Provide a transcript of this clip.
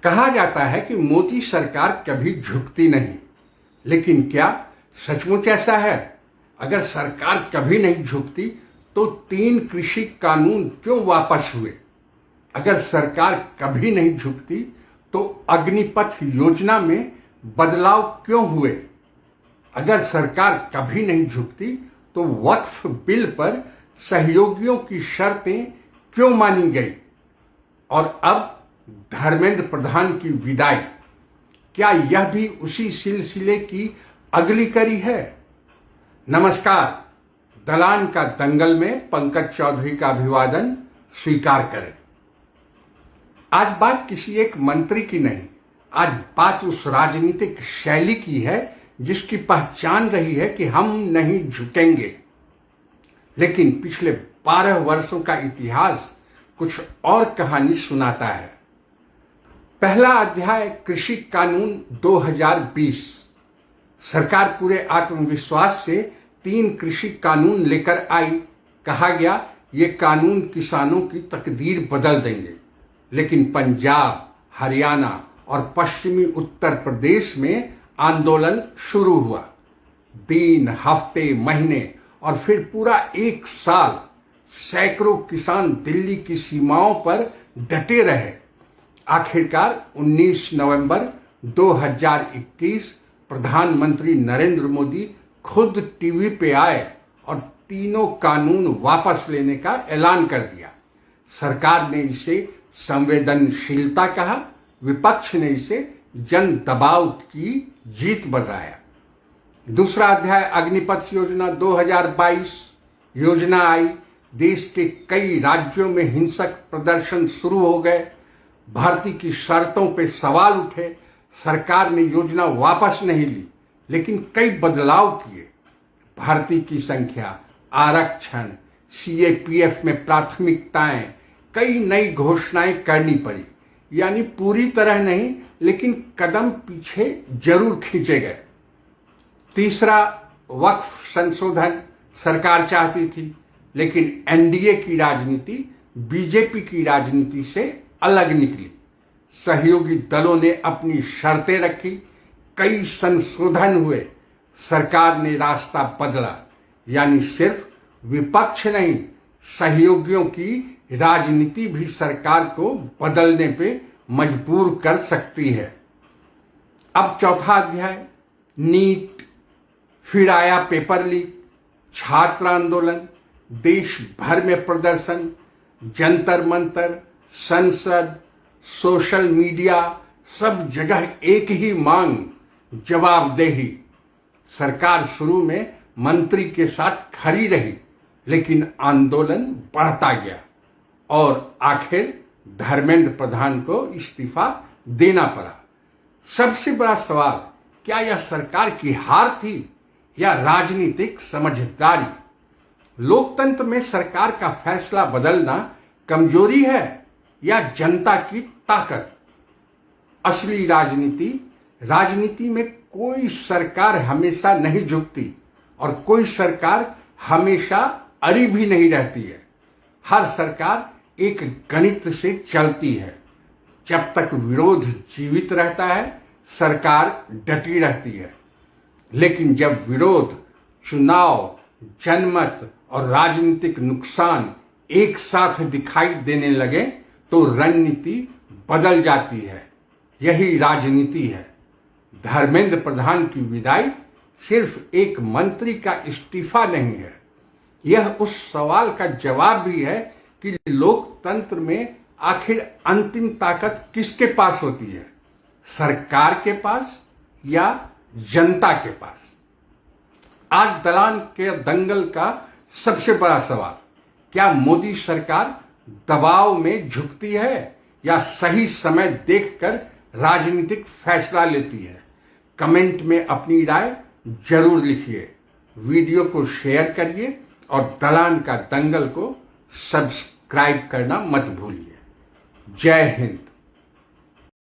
कहा जाता है कि मोदी सरकार कभी झुकती नहीं, लेकिन क्या सचमुच ऐसा है? अगर सरकार कभी नहीं झुकती तो 3 कृषि कानून क्यों वापस हुए? अगर सरकार कभी नहीं झुकती तो अग्निपथ योजना में बदलाव क्यों हुए? अगर सरकार कभी नहीं झुकती तो वक्फ बिल पर सहयोगियों की शर्तें क्यों मानी गई? और अब धर्मेंद्र प्रधान की विदाई, क्या यह भी उसी सिलसिले की अगली कड़ी है? नमस्कार, दलान का दंगल में पंकज चौधरी का अभिवादन स्वीकार करें। आज बात किसी एक मंत्री की नहीं, आज बात उस राजनीतिक शैली की है जिसकी पहचान रही है कि हम नहीं झुकेंगे। लेकिन पिछले 12 वर्षों का इतिहास कुछ और कहानी सुनाता है। पहला अध्याय कृषि कानून 2020। सरकार पूरे आत्मविश्वास से 3 कृषि कानून लेकर आई। कहा गया ये कानून किसानों की तकदीर बदल देंगे। लेकिन पंजाब, हरियाणा और पश्चिमी उत्तर प्रदेश में आंदोलन शुरू हुआ। दिन, हफ्ते, महीने और फिर पूरा 1 साल सैकड़ों किसान दिल्ली की सीमाओं पर डटे रहे। आखिरकार 19 नवंबर 2021 प्रधानमंत्री नरेंद्र मोदी खुद टीवी पे आए और तीनों कानून वापस लेने का ऐलान कर दिया। सरकार ने इसे संवेदनशीलता कहा, विपक्ष ने इसे जन दबाव की जीत बताया। दूसरा अध्याय अग्निपथ योजना 2022। योजना आई, देश के कई राज्यों में हिंसक प्रदर्शन शुरू हो गए, भर्ती की शर्तों पे सवाल उठे। सरकार ने योजना वापस नहीं ली, लेकिन कई बदलाव किए। भर्ती की संख्या, आरक्षण, सीएपीएफ में प्राथमिकताएं, कई नई घोषणाएं करनी पड़ी। यानी पूरी तरह नहीं, लेकिन कदम पीछे जरूर खींचे गए। तीसरा वक्फ संशोधन सरकार चाहती थी, लेकिन एनडीए की राजनीति बीजेपी की राजनीति से अलग निकली। सहयोगी दलों ने अपनी शर्तें रखी, कई संशोधन हुए। सरकार ने रास्ता बदला। यानी सिर्फ विपक्ष नहीं, सहयोगियों की राजनीति भी सरकार को बदलने पे मजबूर कर सकती है। अब चौथा अध्याय नीट, फिर आया पेपर लीक, छात्र आंदोलन, देश भर में प्रदर्शन, जंतर मंतर, संसद, सोशल मीडिया, सब जगह एक ही मांग, जवाबदेही। सरकार शुरू में मंत्री के साथ खड़ी रही, लेकिन आंदोलन बढ़ता गया और आखिर धर्मेंद्र प्रधान को इस्तीफा देना पड़ा। सबसे बड़ा सवाल, क्या यह सरकार की हार थी या राजनीतिक समझदारी? लोकतंत्र में सरकार का फैसला बदलना कमजोरी है या जनता की ताकत? असली राजनीति में कोई सरकार हमेशा नहीं झुकती और कोई सरकार हमेशा अड़ी भी नहीं रहती है। हर सरकार एक गणित से चलती है। जब तक विरोध जीवित रहता है, सरकार डटी रहती है। लेकिन जब विरोध, चुनाव, जनमत और राजनीतिक नुकसान एक साथ दिखाई देने लगे तो रणनीति बदल जाती है। यही राजनीति है। धर्मेंद्र प्रधान की विदाई सिर्फ एक मंत्री का इस्तीफा नहीं है, यह उस सवाल का जवाब भी है कि लोकतंत्र में आखिर अंतिम ताकत किसके पास होती है, सरकार के पास या जनता के पास? आज दलान के दंगल का सबसे बड़ा सवाल, क्या मोदी सरकार दबाव में झुकती है या सही समय देखकर राजनीतिक फैसला लेती है? कमेंट में अपनी राय जरूर लिखिए। वीडियो को शेयर करिए और दलान का दंगल को सब्सक्राइब करना मत भूलिए। जय हिंद।